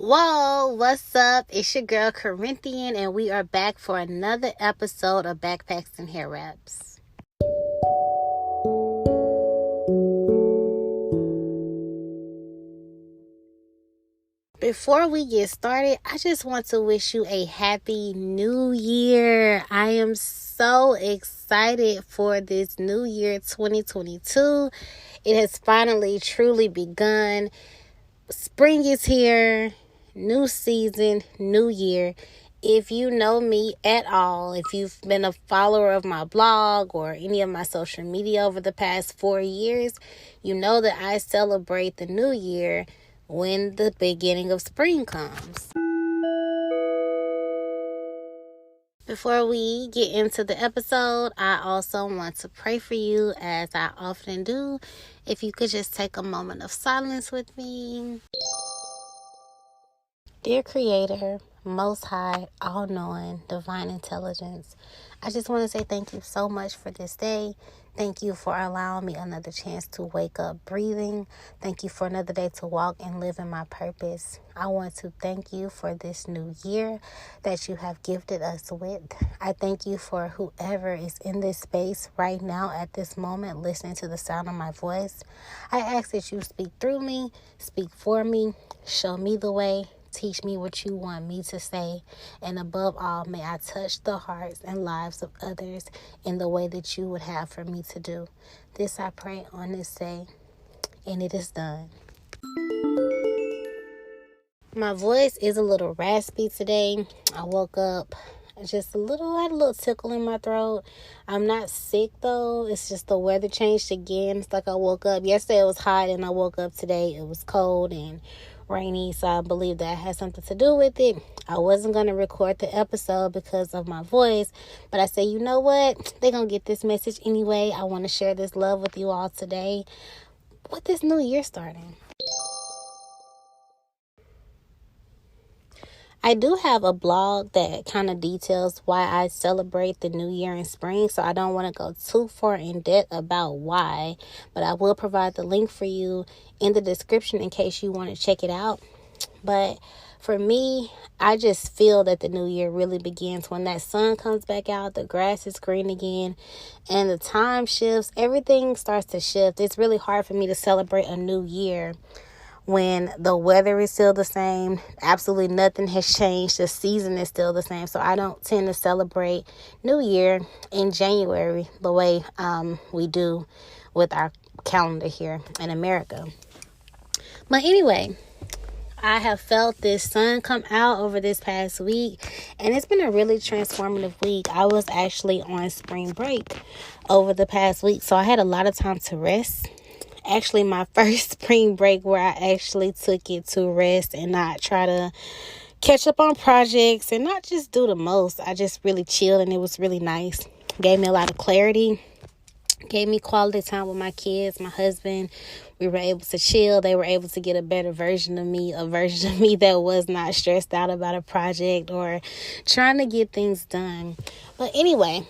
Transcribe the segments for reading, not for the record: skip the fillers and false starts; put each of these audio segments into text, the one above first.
Whoa, what's up? It's your girl Corinthian, and we are back for another episode of Backpacks and Hair Wraps. Before we get started, I just want to wish you a happy new year. I am so excited for this new year 2022. It has finally truly begun. Spring is here. New season, new year. If you know me at all, if you've been a follower of my blog or any of my social media over the past 4 years, you know that I celebrate the new year when the beginning of spring comes. Before we get into the episode, I also want to pray for you, as I often do. If you could just take a moment of silence with me. Dear Creator, Most High, All-Knowing, Divine Intelligence, I just want to say thank you so much for this day. Thank you for allowing me another chance to wake up breathing. Thank you for another day to walk and live in my purpose. I want to thank you for this new year that you have gifted us with. I thank you for whoever is in this space right now at this moment listening to the sound of my voice. I ask that you speak through me, speak for me, show me the way. Teach me what you want me to say. And above all, may I touch the hearts and lives of others in the way that you would have for me to do. This I pray on this day, and it is done. My voice is a little raspy today. I woke up just I had a little tickle in my throat. I'm not sick though. It's just the weather changed again. It's like I woke up. Yesterday it was hot and I woke up today. It was cold and rainy, so I believe that had something to do with it. I wasn't going to record the episode because of my voice, but I said, you know what? They're going to get this message anyway. I want to share this love with you all today with this new year starting. I do have a blog that kind of details why I celebrate the new year in spring, so I don't want to go too far in depth about why, but I will provide the link for you in the description in case you want to check it out. But for me, I just feel that the new year really begins when that sun comes back out, the grass is green again, and the time shifts. Everything starts to shift. It's really hard for me to celebrate a new year when the weather is still the same. Absolutely nothing has changed. The season is still the same. So I don't tend to celebrate New Year in January the way we do with our calendar here in America. But anyway, I have felt this sun come out over this past week, and it's been a really transformative week. I was actually on spring break over the past week, so I had a lot of time to rest. Actually, my first spring break where I actually took it to rest and not try to catch up on projects and not just do the most. I just really chilled, and it was really nice. Gave me a lot of clarity. Gave me quality time with my kids, my husband. We were able to chill. They were able to get a better version of me, a version of me that was not stressed out about a project or trying to get things done. But anyway,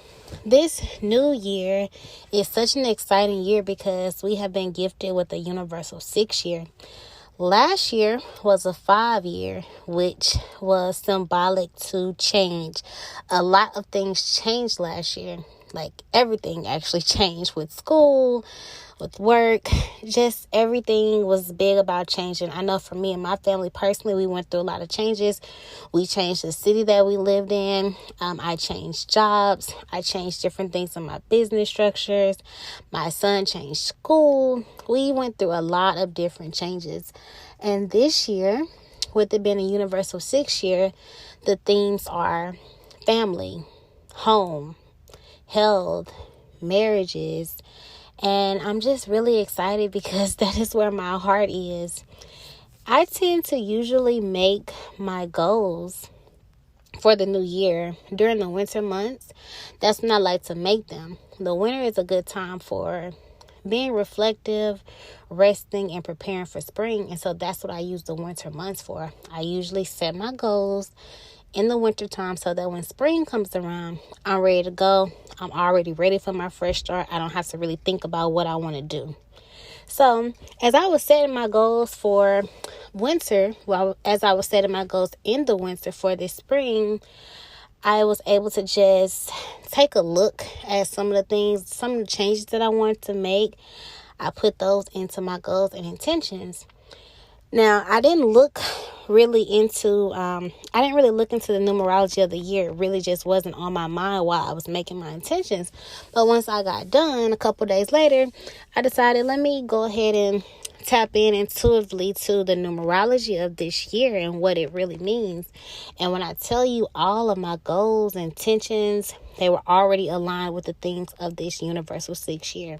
this new year is such an exciting year because we have been gifted with a universal 6 year. Last year was a 5 year, which was symbolic to change. A lot of things changed last year. Like everything actually changed with school, with work, just everything was big about changing. I know for me and my family personally, we went through a lot of changes. We changed the city that we lived in. I changed jobs. I changed different things in my business structures. My son changed school. We went through a lot of different changes. And this year, with it being a universal 6 year, the themes are family, home, health, marriages, and I'm just really excited because that is where my heart is. I tend to usually make my goals for the new year during the winter months. That's when I like to make them. The winter is a good time for being reflective, resting, and preparing for spring, and so that's what I use the winter months for. I usually set my goals in the winter time so that when spring comes around, I'm ready to go. I'm already ready for my fresh start. I don't have to really think about what I want to do. So as I was setting my goals for winter, well, as I was setting my goals in the winter for this spring, I was able to just take a look at some of the changes that I wanted to make. I put those into my goals and intentions. Now, I didn't really look into the numerology of the year. It really just wasn't on my mind while I was making my intentions. But once I got done, a couple days later, I decided, let me go ahead and tap in intuitively to the numerology of this year and what it really means. And when I tell you all of my goals and intentions, they were already aligned with the themes of this Universal 6 year.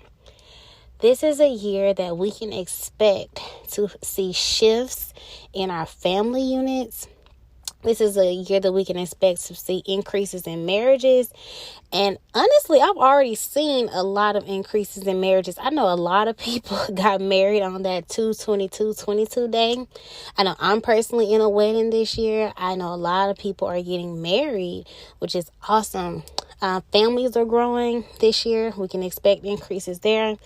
This is a year that we can expect to see shifts in our family units. This is a year that we can expect to see increases in marriages. And honestly, I've already seen a lot of increases in marriages. I know a lot of people got married on that 2/22/22 day. I know I'm personally in a wedding this year. I know a lot of people are getting married, which is awesome. Families are growing this year. We can expect increases there.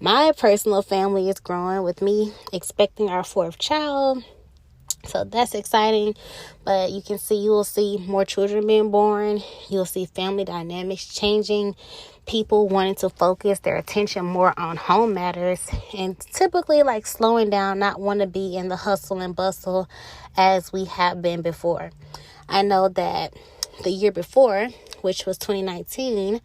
My personal family is growing with me expecting our 4th child. So that's exciting, but you will see more children being born. You'll see family dynamics changing, people wanting to focus their attention more on home matters, and typically like slowing down, not want to be in the hustle and bustle as we have been before. I know that the year before, which was 2020, it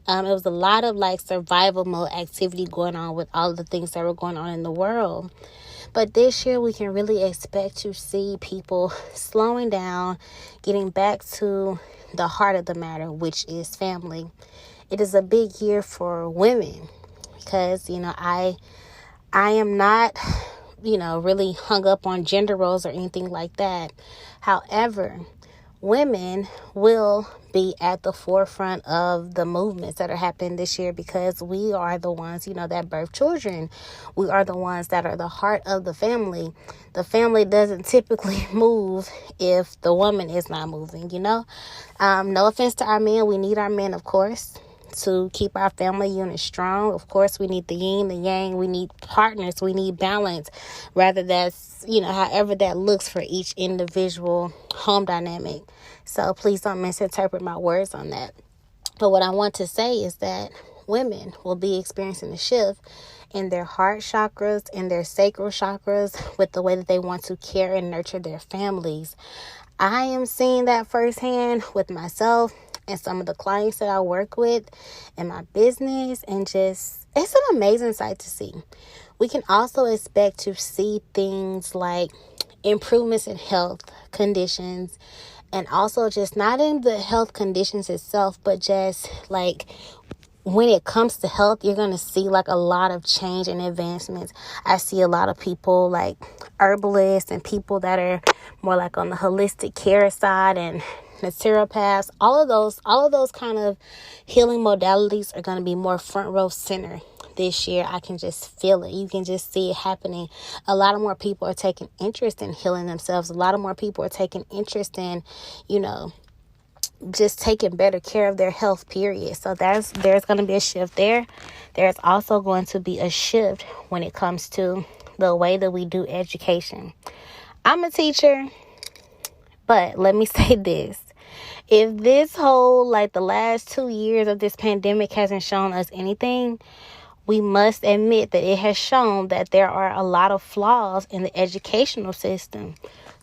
was a lot of like survival mode activity going on with all of the things that were going on in the world. But this year, we can really expect to see people slowing down, getting back to the heart of the matter, which is family. It is a big year for women because, I am not, really hung up on gender roles or anything like that. However, women will be at the forefront of the movements that are happening this year because we are the ones, that birth children. We are the ones that are the heart of the family. The family doesn't typically move if the woman is not moving, No offense to our men. We need our men, of course, to keep our family unit strong. Of course, we need the yin, the yang. We need partners. We need balance. Rather that's, however that looks for each individual home dynamic. So please don't misinterpret my words on that. But what I want to say is that women will be experiencing a shift in their heart chakras, in their sacral chakras, with the way that they want to care and nurture their families. I am seeing that firsthand with myself and some of the clients that I work with in my business, and just, it's an amazing sight to see. We can also expect to see things like improvements in health conditions, and also just not in the health conditions itself, but just like when it comes to health, you're going to see like a lot of change and advancements. I see a lot of people like herbalists and people that are more like on the holistic care side and naturopaths. All of those kind of healing modalities are going to be more front row center this year. I can just feel it. You can just see it happening. A lot of more people are taking interest in healing themselves. A lot of more people are taking interest in, just taking better care of their health, period. So there's going to be a shift there. There's also going to be a shift when it comes to the way that we do education. I'm a teacher, but let me say this. If this whole, the last 2 years of this pandemic hasn't shown us anything, we must admit that it has shown that there are a lot of flaws in the educational system.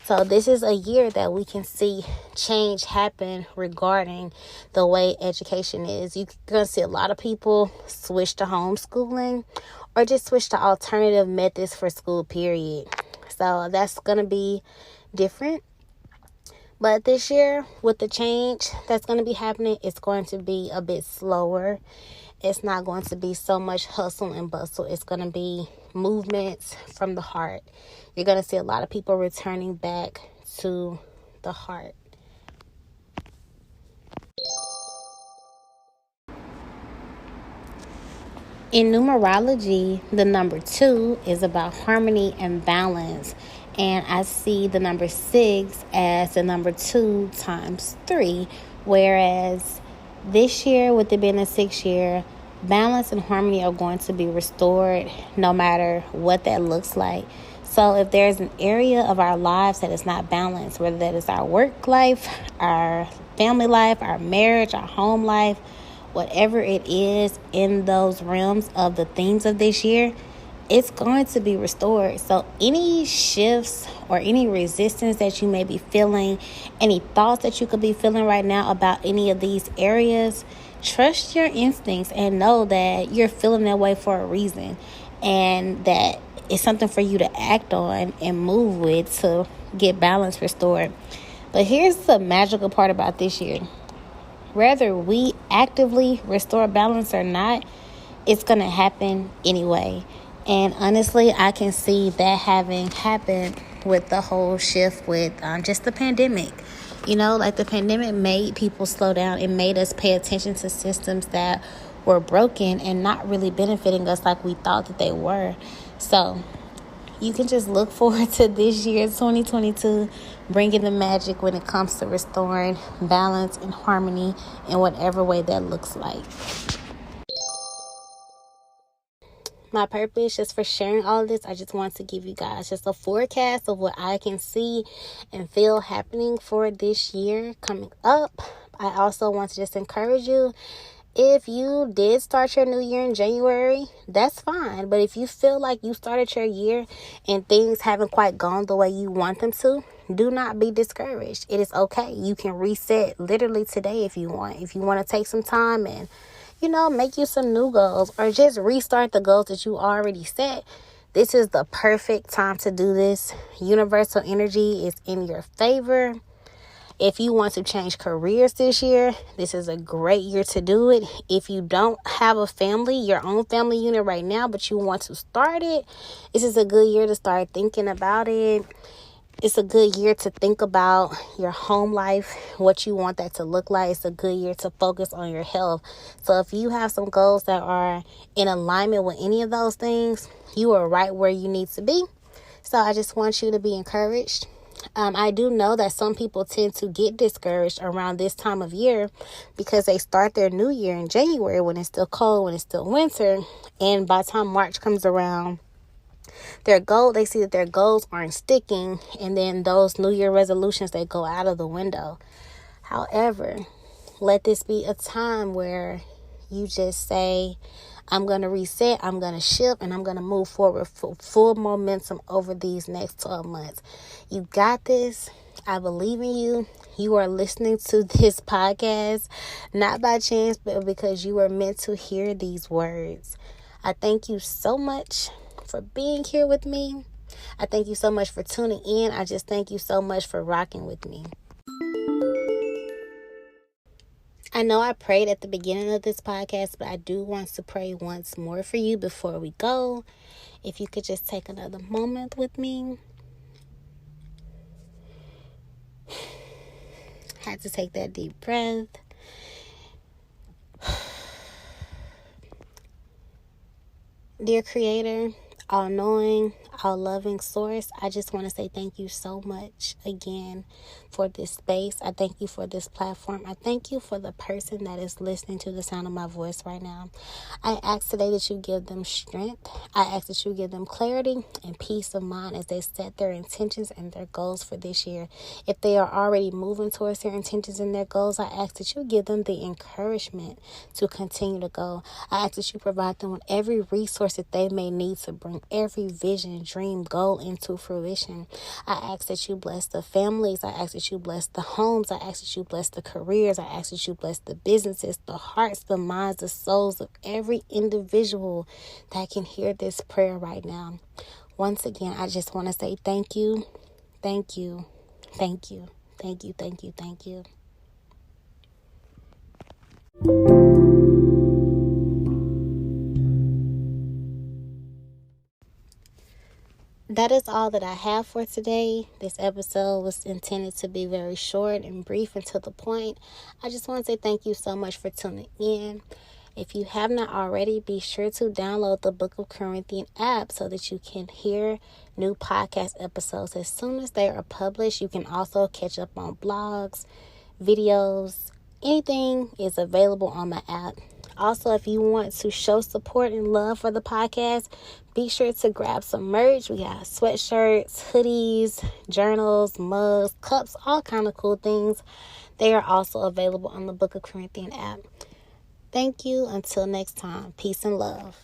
So this is a year that we can see change happen regarding the way education is. You're going to see a lot of people switch to homeschooling or just switch to alternative methods for school, period. So that's going to be different. But this year, with the change that's going to be happening, it's going to be a bit slower. It's not going to be so much hustle and bustle. It's going to be movements from the heart. You're going to see a lot of people returning back to the heart. In numerology, the number 2 is about harmony and balance. And I see the number 6 as the number 2 times 3. Whereas this year, with it being a 6 year, balance and harmony are going to be restored no matter what that looks like. So if there's an area of our lives that is not balanced, whether that is our work life, our family life, our marriage, our home life, whatever it is in those realms of the themes of this year, it's going to be restored. So any shifts or any resistance that you may be feeling, any thoughts that you could be feeling right now about any of these areas, trust your instincts and know that you're feeling that way for a reason, and that it's something for you to act on and move with to get balance restored. But here's the magical part about this year. Whether we actively restore balance or not, it's going to happen anyway. And honestly, I can see that having happened with the whole shift with just the pandemic. Like the pandemic made people slow down. It made us pay attention to systems that were broken and not really benefiting us like we thought that they were. So you can just look forward to this year, 2022, bringing the magic when it comes to restoring balance and harmony in whatever way that looks like. My purpose just for sharing all of this, I just want to give you guys just a forecast of what I can see and feel happening for this year coming up. I also want to just encourage you, if you did start your new year in January, that's fine. But if you feel like you started your year and things haven't quite gone the way you want them to, do not be discouraged. It is okay. You can reset literally today if you want. If you want to take some time and make you some new goals or just restart the goals that you already set, this is the perfect time to do this. Universal energy is in your favor. If you want to change careers this year, this is a great year to do it. If you don't have a family, your own family unit right now, but you want to start it, this is a good year to start thinking about it. It's a good year to think about your home life, what you want that to look like. It's a good year to focus on your health. So if you have some goals that are in alignment with any of those things, you are right where you need to be. So I just want you to be encouraged. I do know that some people tend to get discouraged around this time of year because they start their new year in January when it's still cold, when it's still winter. And by the time March comes around, they see that their goals aren't sticking, and then those New Year resolutions, they go out of the window. However, let this be a time where you just say, I'm going to reset, I'm going to shift, and I'm going to move forward for full momentum over these next 12 months. You got this. I believe in you. You are listening to this podcast, not by chance, but because you are meant to hear these words. I thank you so much for being here with me. I thank you so much for tuning in. I just thank you so much for rocking with me. I know I prayed at the beginning of this podcast, but I do want to pray once more for you before we go. If you could just take another moment with me. Had to take that deep breath. Dear Creator, all-knowing, all-loving source, I just want to say thank you so much again for this space. I thank you for this platform. I thank you for the person that is listening to the sound of my voice right now. I ask today that you give them strength. I ask that you give them clarity and peace of mind as they set their intentions and their goals for this year. If they are already moving towards their intentions and their goals, I ask that you give them the encouragement to continue to go. I ask that you provide them with every resource that they may need to bring every vision, dream, goal into fruition. I ask that you bless the families. I ask that you bless the homes. I ask that you bless the careers. I ask that you bless the businesses, the hearts, the minds, the souls of every individual that can hear this prayer right now. Once again, I just want to say thank you, thank you, thank you, thank you, thank you, thank you. That is all that I have for today. This episode was intended to be very short and brief and to the point. I just want to say thank you so much for tuning in. If you have not already, be sure to download the Book of Corinthians app so that you can hear new podcast episodes as soon as they are published. You can also catch up on blogs, videos, anything is available on my app. Also, if you want to show support and love for the podcast, be sure to grab some merch. We got sweatshirts, hoodies, journals, mugs, cups, all kind of cool things. They are also available on the Book of Corinthians app. Thank you. Until next time, peace and love.